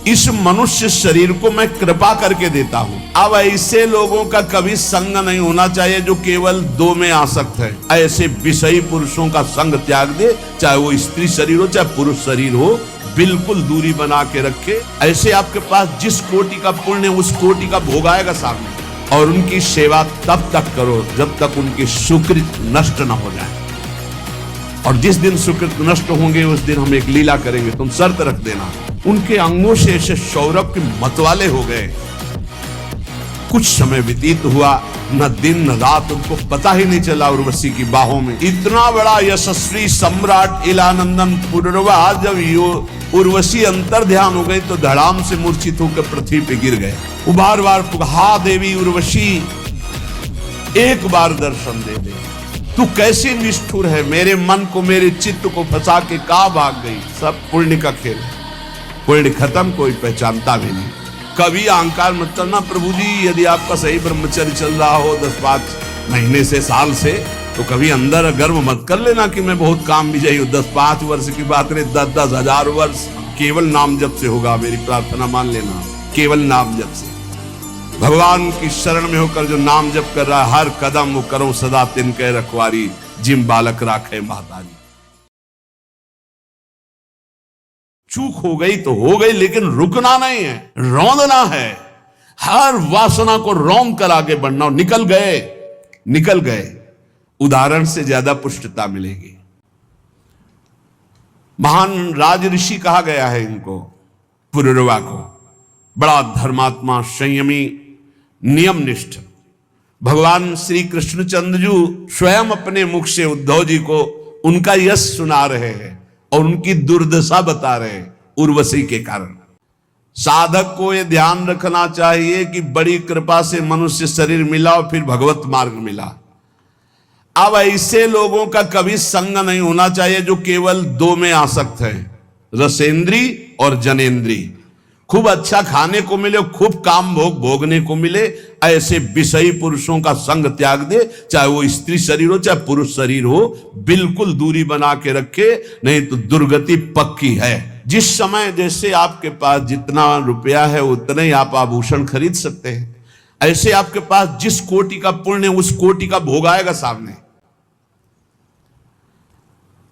इस मनुष्य शरीर को मैं कृपा करके देता हूं। अब ऐसे लोगों का कभी संग नहीं होना चाहिए जो केवल दो में आसक्त है। ऐसे विषयी पुरुषों का संग त्याग दे, चाहे वो स्त्री शरीर हो चाहे पुरुष शरीर हो, बिल्कुल दूरी बना के रखे। ऐसे आपके पास जिस कोटि का पुण्य उस कोटि का भोग आएगा सामने, और उनकी सेवा तब तक करो जब तक उनके सुकृत नष्ट न हो जाए। और जिस दिन सुकृत नष्ट होंगे उस दिन हम एक लीला करेंगे, तुम शर्त रख देना। उनके अंगों से ऐसे सौरभ के मतवाले हो गए। कुछ समय व्यतीत हुआ, न दिन न रात, उनको पता ही नहीं चला उर्वशी की बाहों में। इतना बड़ा यशस्वी सम्राट इलानंदन पुरवा जब उर्वशी अंतर ध्यान हो गई तो धड़ाम से मूर्छित होकर पृथ्वी पे गिर गए। वो बार बार हा देवी उर्वशी, एक बार दर्शन दे दे, तू कैसी निष्ठुर है, मेरे मन को मेरे चित्त को फंसा के कहा भाग गई। सब पुण्य का खेल है, पुण्य खत्म कोई पहचानता भी नहीं। कभी अहंकार मत करना प्रभु जी, यदि आपका सही ब्रह्मचर्य चल रहा हो 10-5 महीने से साल से, तो कभी अंदर गर्व मत कर लेना कि मैं बहुत काम विजयी हूं। 10-5 वर्ष की बात नहीं, 10-10 हजार वर्ष केवल नाम जप से होगा। मेरी प्रार्थना मान लेना, केवल नाम जप से। भगवान की शरण में होकर जो नाम जप कर रहा है, हर कदम वो करो सदा तिनके रखवारी, जिम बालक राखे महतारी। चूक हो गई तो हो गई, लेकिन रुकना नहीं है, रौंदना है। हर वासना को रौंद कर आगे बढ़ना। निकल गए, उदाहरण से ज्यादा पुष्टता मिलेगी। महान राज ऋषि कहा गया है इनको, पुरुरवा को। बड़ा धर्मात्मा, संयमी, नियमनिष्ठ। भगवान श्री कृष्णचंद्र जी स्वयं अपने मुख से उद्धव जी को उनका यश सुना रहे हैं और उनकी दुर्दशा बता रहे हैं उर्वशी के कारण। साधक को यह ध्यान रखना चाहिए कि बड़ी कृपा से मनुष्य शरीर मिला और फिर भगवत मार्ग मिला। अब ऐसे लोगों का कभी संग नहीं होना चाहिए जो केवल दो में आसक्त है, रसेंद्री और जनेंद्री। खूब अच्छा खाने को मिले, खूब काम भोग भोगने को मिले, ऐसे विषयी पुरुषों का संग त्याग दे, चाहे वो स्त्री शरीर हो चाहे पुरुष शरीर हो, बिल्कुल दूरी बना के रखे, नहीं तो दुर्गति पक्की है। जिस समय जैसे आपके पास जितना रुपया है उतने ही आप आभूषण खरीद सकते हैं। ऐसे आपके पास जिस कोटि का पुण्य उस कोटि का भोग आएगा सामने।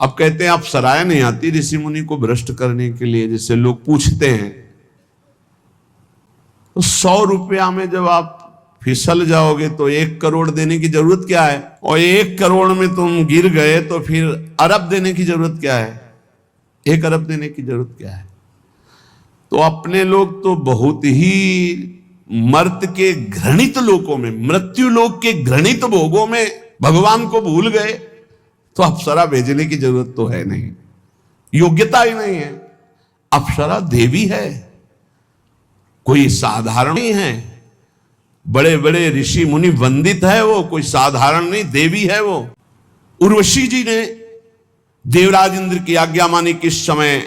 अब कहते हैं आप सराय नहीं आती ऋषि मुनि को भ्रष्ट करने के लिए, जिससे लोग पूछते हैं। तो 100 रुपया में जब आप फिसल जाओगे तो 1 करोड़ देने की जरूरत क्या है? और 1 करोड़ में तुम गिर गए तो फिर अरब देने की जरूरत क्या है? 1 अरब देने की जरूरत क्या है? तो अपने लोग तो बहुत ही मर्त के घृणित लोकों में, मृत्यु लोक के घृणित भोगों में भगवान को भूल गए। तो अप्सरा भेजने की जरूरत तो है नहीं, योग्यता ही नहीं है। अप्सरा देवी है, कोई साधारण नहीं है। बड़े बड़े ऋषि मुनि वंदित है वो, कोई साधारण नहीं, देवी है वो। उर्वशी जी ने देवराज इंद्र की आज्ञा मानी कि इस समय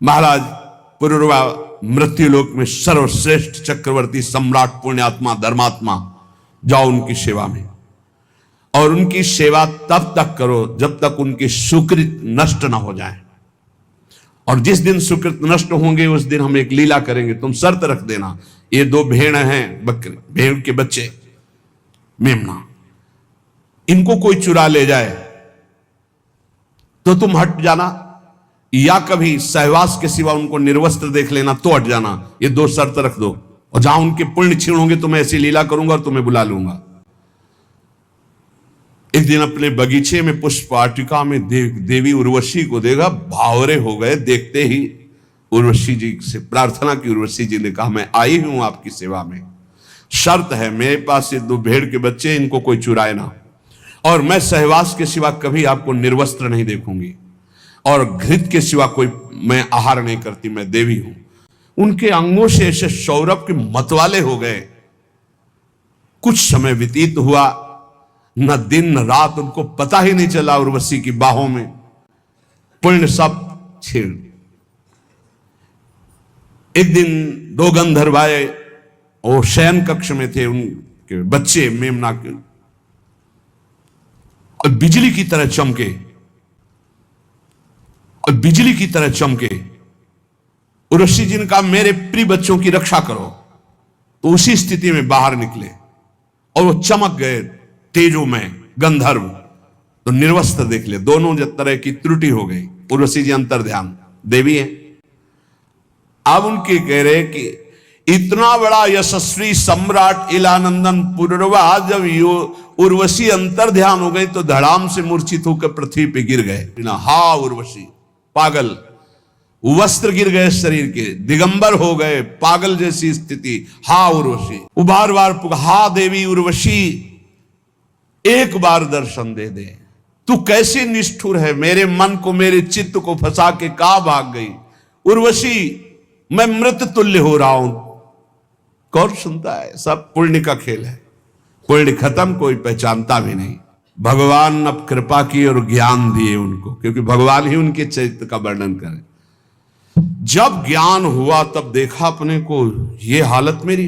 महाराज पुरुरवा मृत्युलोक में सर्वश्रेष्ठ चक्रवर्ती सम्राट पुण्यात्मा धर्मात्मा, जाओ उनकी सेवा में। और उनकी सेवा तब तक करो जब तक उनके सुकृत नष्ट ना हो जाए। और जिस दिन सुकृत नष्ट होंगे उस दिन हम एक लीला करेंगे, तुम शर्त रख देना। ये 2 भेड़ हैं, बकरे, भेड़ के बच्चे, मेमना, इनको कोई चुरा ले जाए तो तुम हट जाना, या कभी सहवास के सिवा उनको निर्वस्त्र देख लेना तो हट जाना। ये 2 शर्त रख दो, और जहां उनके पुण्य क्षीण होंगे तो मैं ऐसी लीला करूंगा और तुम्हें बुला लूंगा। एक दिन अपने बगीचे में पुष्प वाटिका में देवी उर्वशी को देखा, भावरे हो गए। देखते ही उर्वशी जी से प्रार्थना की। उर्वशी जी ने कहा, मैं आई हूं आपकी सेवा में, शर्त है मेरे पास ये 2 भेड़ के बच्चे, इनको कोई चुराए ना, और मैं सहवास के सिवा कभी आपको निर्वस्त्र नहीं देखूंगी, और घृत के सिवा कोई मैं आहार नहीं करती, मैं देवी हूं। उनके अंगों से ऐसे सौरभ के मतवाले हो गए। कुछ समय व्यतीत हुआ, न दिन न रात, उनको पता ही नहीं चला उर्वशी की बाहों में पुण्य सब छीण। एक दिन 2 गंधर्व आए, वो शयन कक्ष में थे, उनके बच्चे मेमना के, और बिजली की तरह चमके, और बिजली की तरह चमके। उर्वशी जी ने कहा मेरे प्रिय बच्चों की रक्षा करो। तो उसी स्थिति में बाहर निकले और वो चमक गए तेजो में गंधर्व। तो निर्वस्त्र देख ले, दोनों तरह की त्रुटि हो गई। उर्वशी जी अंतर ध्यान देवी है। अब उनके कह रहे कि इतना बड़ा यशस्वी सम्राट इलानंदन पुरवा जब उर्वशी अंतर ध्यान हो गई तो धड़ाम से मूर्छित होकर पृथ्वी पे गिर गए। हा उर्वशी, पागल, वस्त्र गिर गए शरीर के, दिगंबर हो गए, पागल जैसी स्थिति। हा उर्वशी, वो बार बार हा देवी उर्वशी एक बार दर्शन दे दे। तू कैसी निष्ठुर है, मेरे मन को मेरे चित्त को फंसा के कहा भाग गई। उर्वशी मैं मृत तुल्य हो रहा हूं। कौन सुनता है, सब पुण्य का खेल है। पुण्य खत्म, कोई पहचानता भी नहीं। भगवान अब कृपा की और ज्ञान दिए उनको, क्योंकि भगवान ही उनके चरित्र का वर्णन करे। जब ज्ञान हुआ तब देखा अपने को, ये हालत मेरी,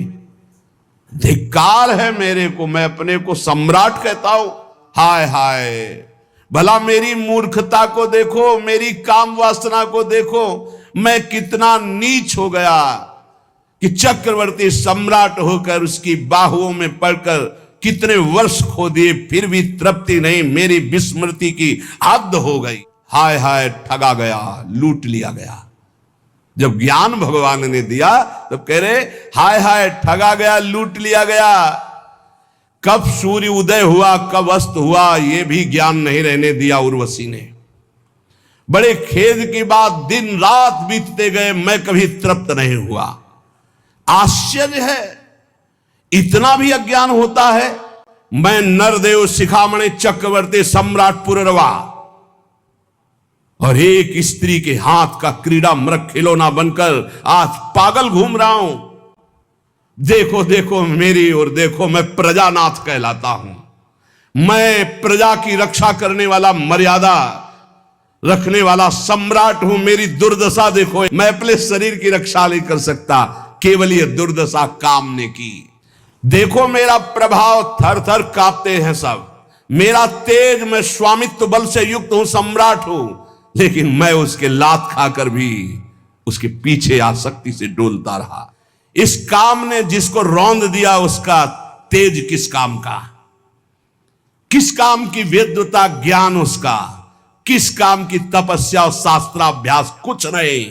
धिक्कार है मेरे को, मैं अपने को सम्राट कहता हूं। हाय हाय, भला मेरी मूर्खता को देखो, मेरी काम वासना को देखो, मैं कितना नीच हो गया कि चक्रवर्ती सम्राट होकर उसकी बाहुओं में पड़कर कितने वर्ष खो दिए, फिर भी तृप्ति नहीं, मेरी विस्मृति की हद हो गई। हाय हाय, ठगा गया, लूट लिया गया। जब ज्ञान भगवान ने दिया तब कह रहे हाय हाय, ठगा गया, लूट लिया गया। कब सूर्य उदय हुआ, कब अस्त हुआ, यह भी ज्ञान नहीं रहने दिया उर्वशी ने। बड़े खेद की बात, दिन रात बीतते गए, मैं कभी तृप्त नहीं हुआ। आश्चर्य है, इतना भी अज्ञान होता है। मैं नरदेव शिखामणि चक्रवर्ती सम्राट पुररवा और एक स्त्री के हाथ का क्रीड़ा मृग खिलौना बनकर आज पागल घूम रहा हूं। देखो देखो मेरी और देखो, मैं प्रजानाथ कहलाता हूं। मैं प्रजा की रक्षा करने वाला, मर्यादा रखने वाला सम्राट हूं। मेरी दुर्दशा देखो, मैं अपने शरीर की रक्षा नहीं कर सकता, केवल ये दुर्दशा काम ने की। देखो मेरा प्रभाव, थर थर कांपते हैं सब। मेरा तेज, मैं स्वामित्व बल से युक्त हूं, सम्राट हूं, लेकिन मैं उसके लात खाकर भी उसके पीछे आसक्ति से डोलता रहा। इस काम ने जिसको रौंद दिया, उसका तेज किस काम का, किस काम की वेद्यता ज्ञान उसका, किस काम की तपस्या और शास्त्राभ्यास, कुछ नहीं।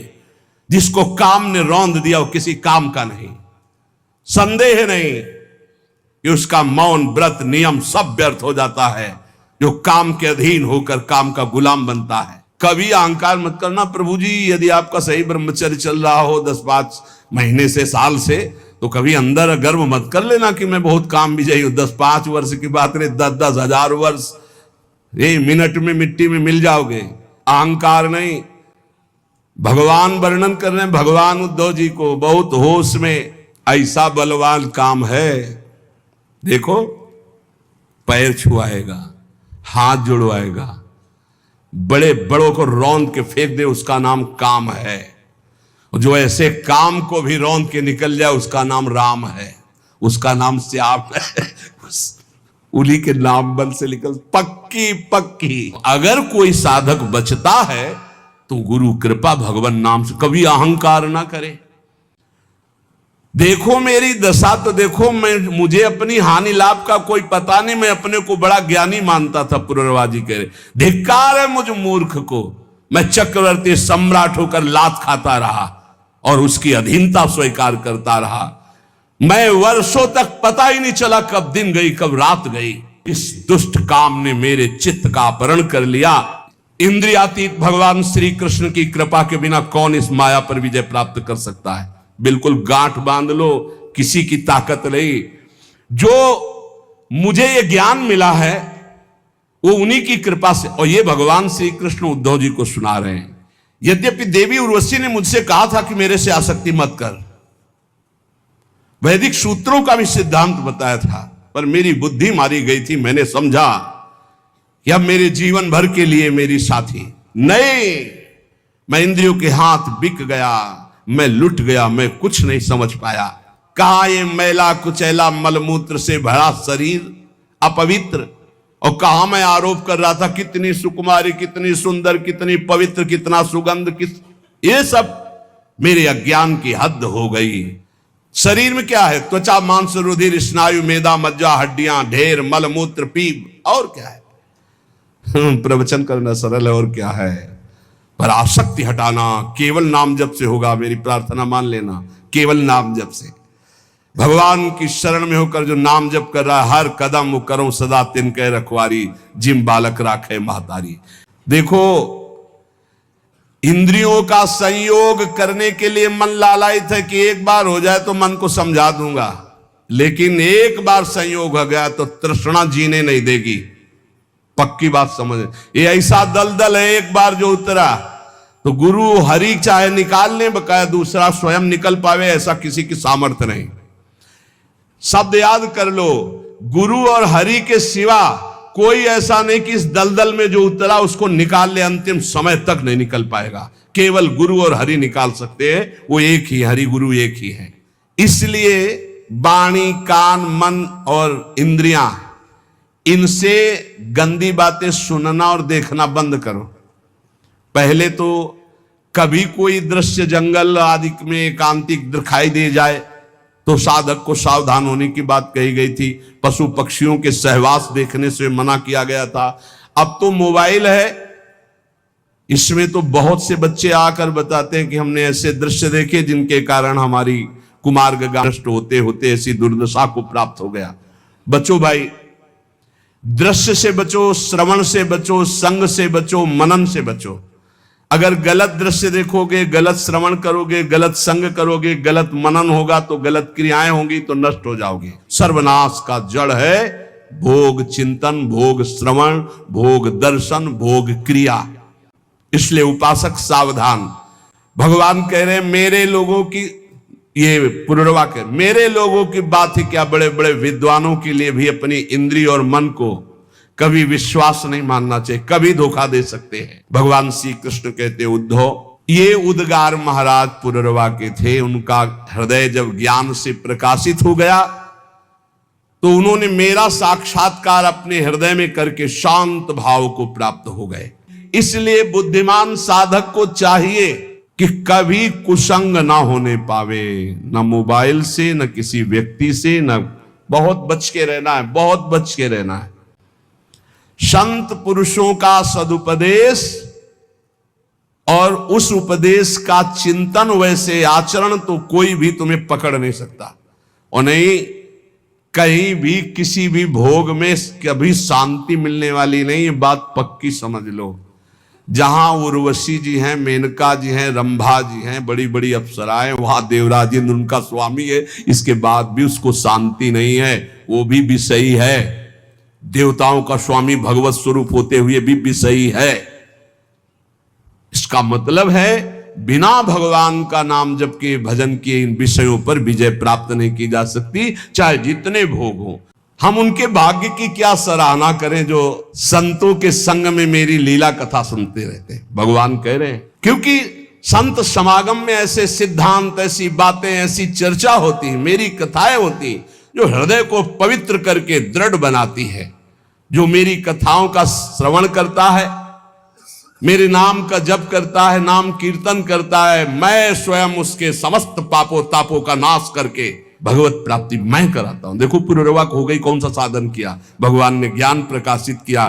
जिसको काम ने रौंद दिया वो किसी काम का नहीं। संदेह नहीं कि उसका मौन, व्रत, नियम सब व्यर्थ हो जाता है जो काम के अधीन होकर काम का गुलाम बनता है। कभी अहंकार मत करना, प्रभु जी यदि आपका सही ब्रह्मचर्य चल रहा हो 10-5 महीने से, साल से, तो कभी अंदर गर्व मत कर लेना कि मैं बहुत काम विजयी हूं। 10-5 वर्ष की बात नहीं, 10-10 हजार वर्ष, ये मिनट में मिट्टी में मिल जाओगे। अहंकार नहीं। भगवान वर्णन कर रहे हैं भगवान उद्धव जी को, बहुत होश में, ऐसा बलवान काम है। देखो, पैर छुआएगा, हाथ जुड़वाएगा, बड़े बड़ों को रौंद के फेंक दे, उसका नाम काम है। जो ऐसे काम को भी रौंद के निकल जाए, उसका नाम राम है, उसका नाम श्याम है। उन्हीं के नाम बल से निकल, पक्की पक्की। अगर कोई साधक बचता है तो गुरु कृपा, भगवान नाम से, कभी अहंकार ना करे। देखो मेरी दशा तो देखो, मुझे अपनी हानि लाभ का कोई पता नहीं, मैं अपने को बड़ा ज्ञानी मानता था। पुररवाजी कह रहे धिक्कार है मुझ मूर्ख को, मैं चक्रवर्ती सम्राट होकर लात खाता रहा और उसकी अधीनता स्वीकार करता रहा। मैं वर्षों तक पता ही नहीं चला कब दिन गई कब रात गई। इस दुष्ट काम ने मेरे चित्त का अपहरण कर लिया। इंद्रियातीत भगवान श्री कृष्ण की कृपा के बिना कौन इस माया पर विजय प्राप्त कर सकता है। बिल्कुल गांठ बांध लो, किसी की ताकत नहीं। जो मुझे ये ज्ञान मिला है वो उन्हीं की कृपा से, और ये भगवान श्री कृष्ण उद्धव जी को सुना रहे हैं। यद्यपि देवी उर्वशी ने मुझसे कहा था कि मेरे से आसक्ति मत कर, वैदिक सूत्रों का भी सिद्धांत बताया था, पर मेरी बुद्धि मारी गई थी। मैंने समझा कि अब मेरे जीवन भर के लिए मेरी साथी नहीं, मैं इंद्रियों के हाथ बिक गया, मैं लुट गया, मैं कुछ नहीं समझ पाया। कहा ये मैला कुचैला मलमूत्र से भरा शरीर अपवित्र, और कहा मैं आरोप कर रहा था कितनी सुकुमारी, कितनी सुंदर, कितनी पवित्र, कितना सुगंध, ये सब मेरे अज्ञान की हद हो गई। शरीर में क्या है? त्वचा, मांस, रुधिर, स्नायु, मेदा, मज्जा, हड्डियां, ढेर, मल, मूत्र, पीप, और क्या है? प्रवचन करना सरल है, और क्या है? पर आसक्ति हटाना केवल नाम जप से होगा। मेरी प्रार्थना मान लेना, केवल नाम जप से। भगवान की शरण में होकर जो नाम जप कर रहा है, हर कदम वो करो सदा तिनके रखवारी, जिम बालक राखे महतारी। देखो, इंद्रियों का संयोग करने के लिए मन लालायित है कि एक बार हो जाए तो मन को समझा दूंगा, लेकिन एक बार संयोग हो गया तो तृष्णा जीने नहीं देगी। पक्की बात समझ। ये ऐसा दलदल है, एक बार जो उतरा तो गुरु हरि चाहे निकाल ले, बकाया दूसरा स्वयं निकल पावे, ऐसा किसी की सामर्थ्य नहीं। शब्द याद कर लो, गुरु और हरि के सिवा कोई ऐसा नहीं कि इस दलदल में जो उतरा उसको निकाल ले, अंतिम समय तक नहीं निकल पाएगा। केवल गुरु और हरि निकाल सकते हैं, वो एक ही, हरि गुरु एक ही है। इसलिए वाणी, कान, मन और इंद्रियां, इनसे गंदी बातें सुनना और देखना बंद करो। पहले तो कभी कोई दृश्य जंगल आदि में एकांतिक दिखाई दे जाए तो साधक को सावधान होने की बात कही गई थी। पशु पक्षियों के सहवास देखने से मना किया गया था। अब तो मोबाइल है, इसमें तो बहुत से बच्चे आकर बताते हैं कि हमने ऐसे दृश्य देखे जिनके कारण हमारी कुमार्ग नष्ट होते होते ऐसी दुर्दशा को प्राप्त हो गया। बचो भाई, दृश्य से बचो, श्रवण से बचो, संग से बचो, मनन से बचो। अगर गलत दृश्य देखोगे, गलत श्रवण करोगे, गलत संग करोगे, गलत मनन होगा तो गलत क्रियाएं होंगी तो नष्ट हो जाओगे। सर्वनाश का जड़ है भोग चिंतन, भोग श्रवण, भोग दर्शन, भोग क्रिया। इसलिए उपासक सावधान। भगवान कह रहे हैं मेरे लोगों की, ये पुनर्वाक्य, मेरे लोगों की बात ही क्या, बड़े बड़े विद्वानों के लिए भी अपनी इंद्रिय और मन को कभी विश्वास नहीं मानना चाहिए, कभी धोखा दे सकते हैं। भगवान श्री कृष्ण कहते उद्धव, ये उद्गार महाराज पुनर्वाक्य थे। उनका हृदय जब ज्ञान से प्रकाशित हो गया तो उन्होंने मेरा साक्षात्कार अपने हृदय में करके शांत भाव को प्राप्त हो गए। इसलिए बुद्धिमान साधक को चाहिए कि कभी कुसंग ना होने पावे, न मोबाइल से, न किसी व्यक्ति से, न, बहुत बच के रहना है, बहुत बच के रहना है। संत पुरुषों का सदुपदेश और उस उपदेश का चिंतन, वैसे आचरण तो कोई भी तुम्हें पकड़ नहीं सकता। और नहीं, कहीं भी किसी भी भोग में कभी शांति मिलने वाली नहीं, ये बात पक्की समझ लो। जहां उर्वशी जी हैं, मेनका जी हैं, रंभा जी हैं, बड़ी बड़ी अप्सराएं, वहां देवराज इंद्र उनका स्वामी है, इसके बाद भी उसको शांति नहीं है, वो भी विषयी है। देवताओं का स्वामी भगवत स्वरूप होते हुए भी विषयी है। इसका मतलब है बिना भगवान का नाम जप के, भजन के, इन विषयों पर विजय प्राप्त नहीं की जा सकती, चाहे जितने भोग हो। हम उनके भाग्य की क्या सराहना करें जो संतों के संग में मेरी लीला कथा सुनते रहते हैं। भगवान कह रहे हैं क्योंकि संत समागम में ऐसे सिद्धांत, ऐसी बातें, ऐसी चर्चा होती है, मेरी कथाएं होती जो हृदय को पवित्र करके दृढ़ बनाती है। जो मेरी कथाओं का श्रवण करता है, मेरे नाम का जप करता है, नाम कीर्तन करता है, मैं स्वयं उसके समस्त पापों तापों का नाश करके भगवत प्राप्ति मैं कराता हूं। देखो पुनर्वाक हो गई, कौन सा साधन किया, भगवान ने ज्ञान प्रकाशित किया।